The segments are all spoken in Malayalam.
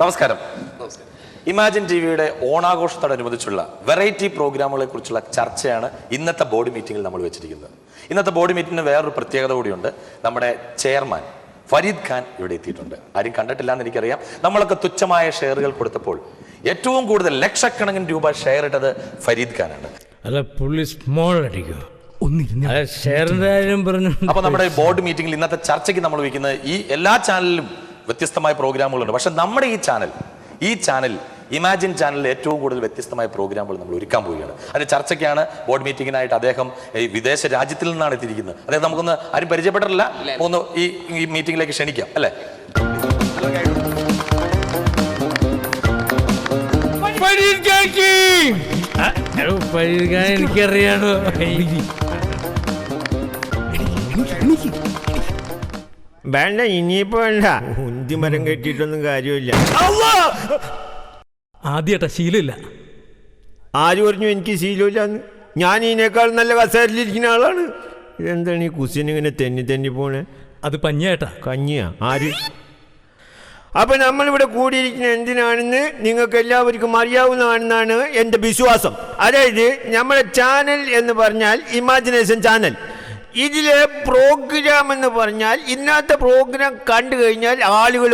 നമസ്കാരം. ഇമാജിൻ ടിവിയുടെ ഓണാഘോഷത്തോടനുബന്ധിച്ചുള്ള വെറൈറ്റി പ്രോഗ്രാമുകളെ കുറിച്ചുള്ള ചർച്ചയാണ് ഇന്നത്തെ ബോർഡ് മീറ്റിംഗിൽ നമ്മൾ വെച്ചിരിക്കുന്നത്. ഇന്നത്തെ ബോർഡ് മീറ്റിംഗിന് വേറൊരു പ്രത്യേകത കൂടിയുണ്ട്. നമ്മുടെ ചെയർമാൻ ഫരീദ് ഖാൻ ഇവിടെ എത്തിയിട്ടുണ്ട്. ആരും കണ്ടിട്ടില്ല എന്ന് എനിക്കറിയാം. നമ്മളൊക്കെ തുച്ഛമായ ഷെയറുകൾ കൊടുത്തപ്പോൾ ഏറ്റവും കൂടുതൽ ലക്ഷക്കണക്കിന് രൂപ ഷെയർ ഇട്ടത് ഫരീദ് ഖാനാണ്. അല്ല, പുള്ളി സ്മോൾ അടിക്കോ അപ്പൊ നമ്മുടെ ബോർഡ് മീറ്റിംഗിൽ ഇന്നത്തെ ചർച്ചയ്ക്ക് നമ്മൾ വയ്ക്കുന്നത് ഈ എല്ലാ ചാനലിലും വ്യത്യസ്തമായ പ്രോഗ്രാമുകളുണ്ട്. പക്ഷെ നമ്മുടെ ഈ ചാനൽ ഇമാജിൻ ചാനലിൽ ഏറ്റവും കൂടുതൽ വ്യത്യസ്തമായ പ്രോഗ്രാമുകൾ നമ്മൾ ഒരുക്കാൻ പോവുകയാണ്. അതിന്റെ ചർച്ചയ്ക്കാണ് ബോർഡ് മീറ്റിംഗിനായിട്ട് അദ്ദേഹം ഈ വിദേശ രാജ്യത്തിൽ നിന്നാണ് എത്തിയിരിക്കുന്നത്. അദ്ദേഹം നമുക്കൊന്ന് ആരും പരിചയപ്പെട്ടിട്ടില്ല, ഒന്ന് ഈ മീറ്റിംഗിലേക്ക് ക്ഷണിക്കാം അല്ലേ? എനിക്കറിയാണോ? വേണ്ട, ഇനിയിപ്പോ വേണ്ട. ഉന്തിമരം കെട്ടിയിട്ടൊന്നും കാര്യമില്ല. ആദ്യട്ടാ ശീലമില്ല. ആര് പറഞ്ഞു എനിക്ക് ശീലമില്ലാന്ന്? ഞാൻ ഇതിനേക്കാൾ നല്ല കസേരയിലിരിക്കുന്ന ആളാണ്. ഇതെന്താണ് ഈ കുസിന് ഇങ്ങനെ തെന്നി പോണേ? അത് പഞ്ഞേട്ടാ. കഞ്ഞിയാ? ആര്? അപ്പൊ നമ്മളിവിടെ കൂടിയിരിക്കുന്ന എന്തിനാണെന്ന് നിങ്ങൾക്ക് എല്ലാവർക്കും അറിയാവുന്നതാണെന്നാണ് എൻ്റെ വിശ്വാസം. അതായത് നമ്മുടെ ചാനൽ എന്ന് പറഞ്ഞാൽ ഇമാജിനേഷൻ ചാനൽ. ഇതിലെ പ്രോഗ്രാം എന്ന് പറഞ്ഞാൽ ഇന്നത്തെ പ്രോഗ്രാം കണ്ടു കഴിഞ്ഞാൽ ആളുകൾ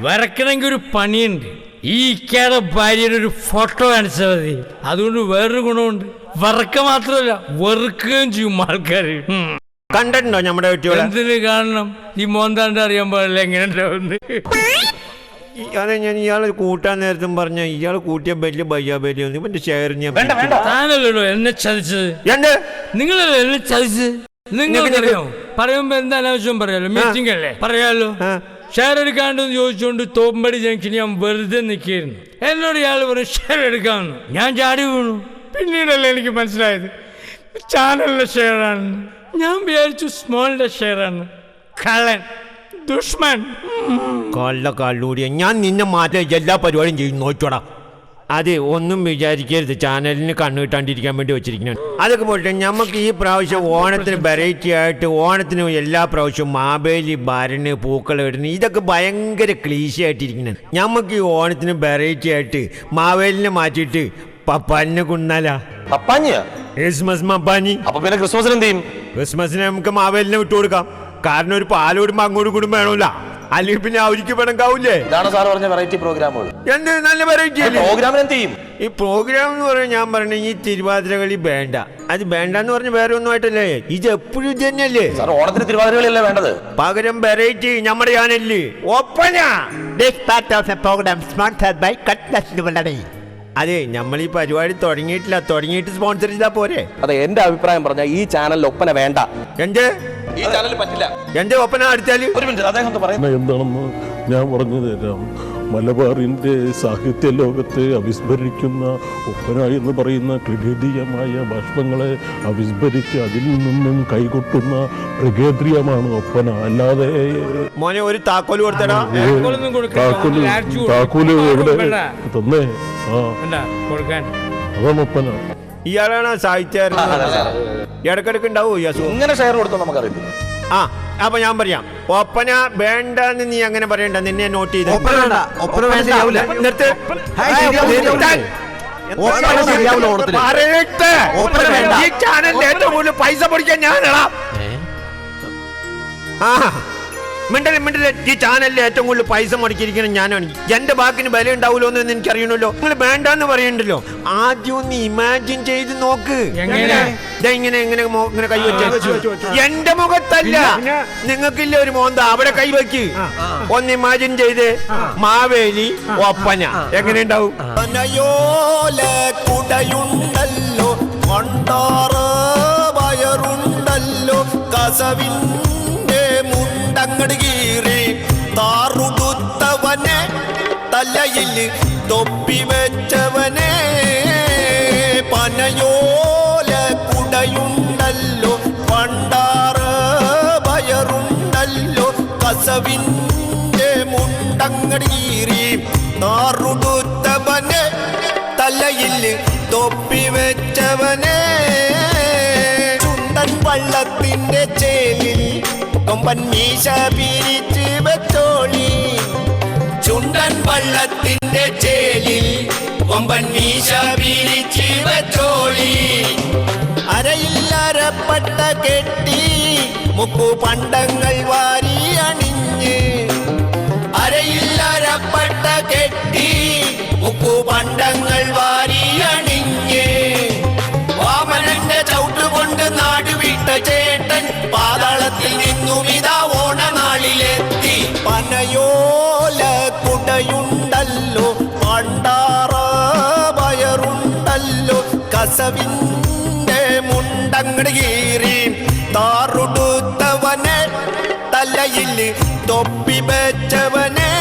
വരക്കണമെങ്കിൽ ഒരു പണിയുണ്ട്. ഈ ഇക്കയുടെ ഭാര്യയുടെ ഒരു ഫോട്ടോ കാണിച്ചാൽ മതി. അതുകൊണ്ട് വേറൊരു ഗുണമുണ്ട്. വറക്ക മാത്രമല്ല, വെറുക്കുകയും ചെയ്യും ആൾക്കാർ. കണ്ടിട്ടുണ്ടോ നമ്മുടെ കുട്ടികളെ? എന്തിന് കാണണം? ഈ മോന്താണ്ട് അറിയാൻ പാടില്ല എങ്ങനെ ഉണ്ടാവുന്നത്. അതെ, ഞാൻ ഇയാളെ കൂട്ടാൻ നേരത്തും പറഞ്ഞ ഇയാൾ കൂട്ടിയ വലിയ ബയ്യാബേലിയൊന്നും ഇവന്റെ ഷെയർ താനല്ലോ എന്നെ ചതിച്ചത്. നിങ്ങളല്ലേ എന്നെ ചതിച്ചത്? നിങ്ങൾക്കറിയോ? പറയുമ്പോ എന്താ അനാവശ്യം പറയാലോ? മീറ്റിംഗ് അല്ലേ, പറയാലോ. ഷെയർ എടുക്കാണ്ടെന്ന് ചോദിച്ചുകൊണ്ട് തോമ്പടി ജംഗ്ഷനിൽ ഞാൻ വെറുതെ നിൽക്കായിരുന്നു. എന്നോട് ഇയാൾ പറയും ഷെയർ എടുക്കാമെന്ന്. ഞാൻ ചാടി വീണു. പിന്നീടല്ലേ എനിക്ക് മനസ്സിലായത് ചാനലിന്റെ ഷെയറാണ്. ഞാൻ വിചാരിച്ചു സ്മോളിന്റെ ഷെയറാണ്. കള്ളൻ, ദുഷ്മൻ, കള്ളൂടിയ. ഞാൻ നിന്നെ മാറ്റാൻ എല്ലാ പരിപാടിയും ചെയ്യും, നോച്ചോടാ. അതെ, ഒന്നും വിചാരിക്കരുത്. ചാനലിന് കണ്ണു കിട്ടാണ്ടിരിക്കാൻ വേണ്ടി വെച്ചിരിക്കണം. അതൊക്കെ പോട്ടെ, നമുക്ക് ഈ പ്രാവശ്യം ഓണത്തിന് വെറൈറ്റി ആയിട്ട് ഓണത്തിന് എല്ലാ പ്രാവശ്യവും മാവേലി, ഭരണ്, പൂക്കൾ ഇടുന്നു. ഇതൊക്കെ ഭയങ്കര ക്ലീശ ആയിട്ടിരിക്കുന്നത്. നമുക്ക് ഈ ഓണത്തിന് വെറൈറ്റി ആയിട്ട് മാവേലിനെ മാറ്റിയിട്ട് പപ്പാനിനെ കൊണ്ടാലാ. ക്രിസ്മസ് മപ്പാനി. അപ്പൊ പിന്നെ ക്രിസ്മസിന് എന്ത് ചെയ്യും? ക്രിസ്മസിന് നമുക്ക് മാവേലിനെ വിട്ടുകൊടുക്കാം. കാരണം ഒരു പാലോടുമ്പോ അങ്ങോട്ടും കൂടും വേണമല്ല, അല്ലെങ്കിൽ പിന്നെ അവർക്ക് പിണക്കാവൂലേ? ഇതാണ് സാർ പറഞ്ഞ വെറൈറ്റി പ്രോഗ്രാമുകൾ. എന്ത് നല്ല വെറൈറ്റി പ്രോഗ്രാമിന് എന്ത് ചെയ്യും? ഈ പ്രോഗ്രാം എന്ന് പറഞ്ഞാൽ ഞാൻ പറഞ്ഞ ഈ തിരുവാതിര കളി വേണ്ട. അത് വേണ്ടെന്ന് പറഞ്ഞ വേറെ ഒന്നും ആയിട്ടല്ലേ, ഇത് എപ്പോഴും ഇത് തന്നെയല്ലേ സാർ? ഓണത്തിന് തിരുവാതിര കളിയല്ലേ വേണ്ടത്? പകരം വെറൈറ്റി നമ്മുടെ ചാനലില് ഒപ്പന. അതെ, നമ്മൾ ഈ പരിപാടി തുടങ്ങിയിട്ടില്ല. തുടങ്ങിയിട്ട് സ്പോൺസർ ചെയ്താ പോരെ? അതെ, എന്റെ അഭിപ്രായം പറഞ്ഞാൽ ഈ ചാനലിൽ ഒപ്പന വേണ്ട. ഈ ചാനൽ പറ്റില്ല. എന്റെ ഒപ്പന അടുത്താല് ഒരു മിനിറ്റ്, അദ്ദേഹം എന്താണെന്ന് ഞാൻ പറഞ്ഞു തരാം. മലബാറിന്റെ സാഹിത്യ ലോകത്തെ അവിസ്മരിക്കുന്ന ഒപ്പന എന്ന് പറയുന്ന ക്രിഗേദീയമായ ബാഷ്പങ്ങളെ അവിസ്മരിച്ച് അതിൽ നിന്നും കൈകൊട്ടുന്ന പ്രകേന്ദ്രിയമാണ് ഒപ്പന. അല്ലാതെ മോനെ ഒരു താക്കോല് കൊടുത്തടാ. താക്കോല് എവിടെ തന്നേ? അതാണ് ഒപ്പന. ഇയാളാണ് സാഹിത്യകാരൻ. ഇടക്കിടക്ക് ഉണ്ടാവോ ഇങ്ങനെ ഷെയർ കൊടുത്തോ? നമുക്കറിയില്ല. ആ, അപ്പൊ ഞാൻ പറയാം, ഒപ്പന വേണ്ടെന്ന് നീ അങ്ങനെ പറയണ്ട. നിന്നെ നോട്ട് ചെയ്ത് ഈ ചാനലിൽ ഏറ്റവും കൂടുതൽ പൈസ പൊടിക്കാൻ ഞാനാ. മിണ്ടല്ലേ, ഈ ചാനലിൽ ഏറ്റവും കൂടുതൽ പൈസ മുടക്കിയിരിക്കണം ഞാനാണ്. എന്റെ വാക്കിന് വില ഉണ്ടാവൂലോ എന്ന് എനിക്കറിയണല്ലോ. നിങ്ങൾ വേണ്ടെന്ന് പറയണ്ടല്ലോ. ആദ്യം ഒന്ന് ഇമാജിൻ ചെയ്ത് നോക്ക്. ഇങ്ങനെ കൈവച്ച എന്റെ മുഖത്തല്ല, നിങ്ങൾക്കില്ല ഒരു മോന്ത, അവിടെ കൈവയ്ക്ക്. ഒന്ന് ഇമാജിൻ ചെയ്ത് മാവേലി ഒപ്പന എങ്ങനെ ഉണ്ടാവും? കുടയുണ്ടല്ലോ, കൊണ്ടാറ് വയറുണ്ടല്ലോ, കസവിന്റെ മുണ്ടങ്ങട് കീറി താറുടുത്തവനെ, തലയിൽ തൊപ്പി വെച്ചവനെ, പനയോല കുടയുണ്ടല്ലോ, പണ്ടാറ് വയറുണ്ടല്ലോ, കസവിന്റെ മുണ്ടങ്ങട് കീറി താറുടുത്തവനെ, തലയിൽ തൊപ്പി വെച്ചവനെ, ചുണ്ടൻ വള്ളത്തിന്റെ ചേലിൽ കൊമ്പൻ മീശ പിരിച്ച് വെച്ചോളി, ചുണ്ട കുട്ടൻ വള്ളത്തിന്റെ ചേലിൽ കൊമ്പൻ മീശ വീരിച്ച് വെച്ചോളി അരയില്ലരപ്പട്ട കെട്ടി മുക്കു പണ്ടങ്ങൾ വാരി അണിഞ്ഞ് അരയില്ലരപ്പട്ട കെട്ടി മുക്കു പണ്ടങ്ങൾ വാരി അണിഞ്ഞ് വാമനന്റെ ചവിട്ടുകൊണ്ട് നാടുവിട്ട ചേട്ടൻ പാതാളത്തിൽ നിന്നും ഇതാ ഓണനാളിലെത്തി പനയോല കുടയുണ്ടല്ലോ പണ്ടാറ വയറുണ്ടല്ലോ കസവിന്റെ മുണ്ടങ്ങട് കീറി താറുടുത്തവനെ തലയിൽ തൊപ്പി വെച്ചവനെ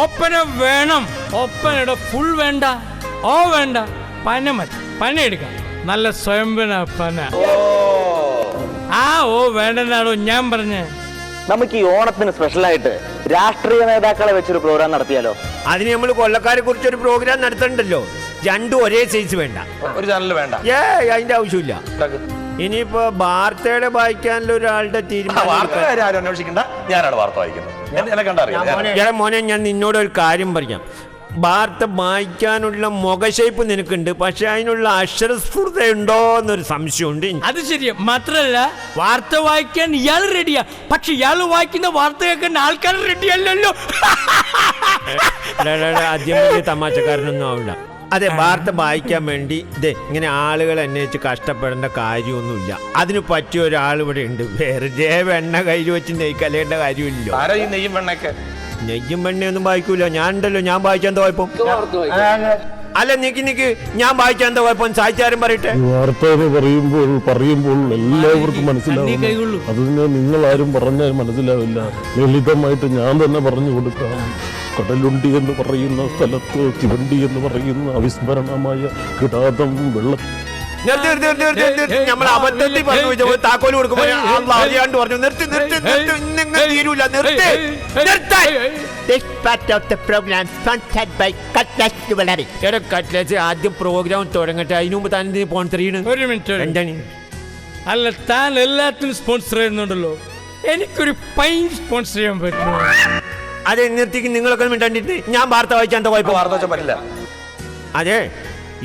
ഒപ്പന വേണം. ഒപ്പനയുടെ ഫുൾ വേണ്ട, ഓ വേണ്ട, പന മതി. പന എടുക്കാം, നല്ല സ്വയംഭന പന. ആ ഓ വേണ്ടെന്നാണോ ഞാൻ പറഞ്ഞേ? നമുക്ക് ഈ ഓണത്തിന് സ്പെഷ്യലായിട്ട് രാഷ്ട്രീയ നേതാക്കളെ വെച്ചൊരു പ്രോഗ്രാം നടത്തിയാലോ? അതിന് നമ്മൾ കൊല്ലക്കാരെ കുറിച്ചൊരു പ്രോഗ്രാം നടത്തണ്ടല്ലോ. രണ്ടും ഒരേ സൈസ് വേണ്ട, ഒരു ചാനൽ വേണ്ട, അതിന്റെ ആവശ്യമില്ല. ഇനിയിപ്പോ വാർത്തയുടെ വായിക്കാനുള്ള ഒരാളുടെ വാർത്തക്കാരെ ആരും അന്വേഷിക്കണ്ട, ഞാനാണ് വാർത്ത വായിക്കുന്നത്. എന്നെ കണ്ടറിയാം. മോനെ, ഞാൻ നിന്നോട് ഒരു കാര്യം പറയാം. വാർത്ത വായിക്കാനുള്ള മുഖശേപ്പ് നിനക്കുണ്ട്, പക്ഷെ അതിനുള്ള അക്ഷരസ്ഫുടത ഉണ്ടോ എന്നൊരു സംശയമുണ്ട്. അത് ശരിയാ. മാത്രല്ല വാർത്ത വായിക്കാൻ ഇയാൾ റെഡിയാ, പക്ഷെ ഇയാൾ വായിക്കുന്ന വാർത്ത കേൾക്കാൻ ആൾക്കാർ റെഡി അല്ലല്ലോ. ആദ്യം വലിയ തമാശക്കാരനൊന്നും ആവില്ല. അതെ, വാർത്ത വായിക്കാൻ വേണ്ടി ഇങ്ങനെ ആളുകൾ അന്വേഷിച്ച് കഷ്ടപ്പെടേണ്ട കാര്യമൊന്നുമില്ല. അതിന് പറ്റിയ ഒരാൾ ഇവിടെ ഉണ്ട്. വെറുതെ വെണ്ണ കയ്യിൽ വെച്ച് നെയ്ക്കലേണ്ട കാര്യമില്ല. നെയ്യും വെണ്ണയൊന്നും വായിക്കൂല. ഞാൻ ഉണ്ടല്ലോ, ഞാൻ വായിച്ചാൽ എന്താ കുഴപ്പം? അല്ല, നിക്ക് ഞാൻ വായിച്ചാൽ എന്താ കുഴപ്പം? സാഹിത്യാരും പറയട്ടെ. വാർത്ത എന്ന് പറയുമ്പോൾ എല്ലാവർക്കും മനസ്സിലാവും. അതിന് നിങ്ങൾ ആരും പറഞ്ഞാൽ മനസ്സിലാവില്ല. ലളിതമായിട്ട് ഞാൻ തന്നെ പറഞ്ഞു കൊടുക്കാം. കടലുണ്ടി എന്ന് പറയുന്ന സ്ഥലത്ത് തിവണ്ടി എന്ന് പറയുന്ന അവിസ്മരണമായ കിടാതം വെള്ളം. നമ്മൾ അബദ്ധത്തിൽ പറഞ്ഞു, താക്കോല് കൊടുക്കുമ്പോൾ അറിയാണ്ട് പറഞ്ഞു. ആദ്യം പ്രോഗ്രാം തുടങ്ങട്ടെ, അതിനു മുമ്പ് താൻ സ്പോൺസർ ഒരു മിനിറ്റ്. എന്താണ്? അല്ല, താൻ എല്ലാത്തിനും സ്പോൺസർ ചെയ്യുന്നുണ്ടല്ലോ, എനിക്കൊരു പൈൻ സ്പോൺസർ ചെയ്യാൻ പറ്റുമോ? അതെ, നിർത്തിക്ക്. നിങ്ങളൊക്കെ മിണ്ടാണ്ടിട്ട് ഞാൻ വാർത്ത വായിച്ചാൽ എന്താ കുഴപ്പം? വാർത്ത വെച്ചാൽ പറ്റില്ല. അതെ,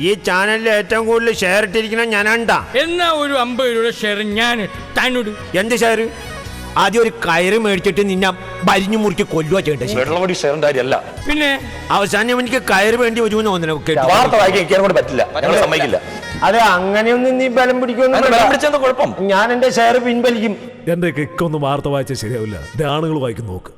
ഈ ചാനലിൽ ഏറ്റവും കൂടുതൽ ഷെയർ ഇട്ടിരിക്കുന്ന ഞാനാണ്ടാ. എന്നാ ഒരു 50 രൂപ ഷെയർ ഞാൻ താനോട്. എന്ത് ഷെയർ? ആദ്യം ഒരു കയറ് മേടിച്ചിട്ട് നിന്നെ വരിഞ്ഞു മുറിച്ച് കൊല്ലുക ചെയ്യേണ്ടത്. പിന്നെ അവസാനം എനിക്ക് കയറ് വേണ്ടി വരുമെന്ന് തോന്നുന്നു. വാർത്ത വായിക്കാൻ പറ്റില്ല, ഞങ്ങൾ സമ്മതിക്കില്ല. അതെ, അങ്ങനെയൊന്നും നീ ബലം പിടിക്കുമെന്ന്. ഞാൻ എന്റെ ഷെയർ പിൻവലിക്കും. എന്റെ കിക്കൊന്നും വാർത്ത വായിച്ചാൽ ശരിയാവില്ല. ആണുങ്ങൾ വായിക്കും, നോക്ക്.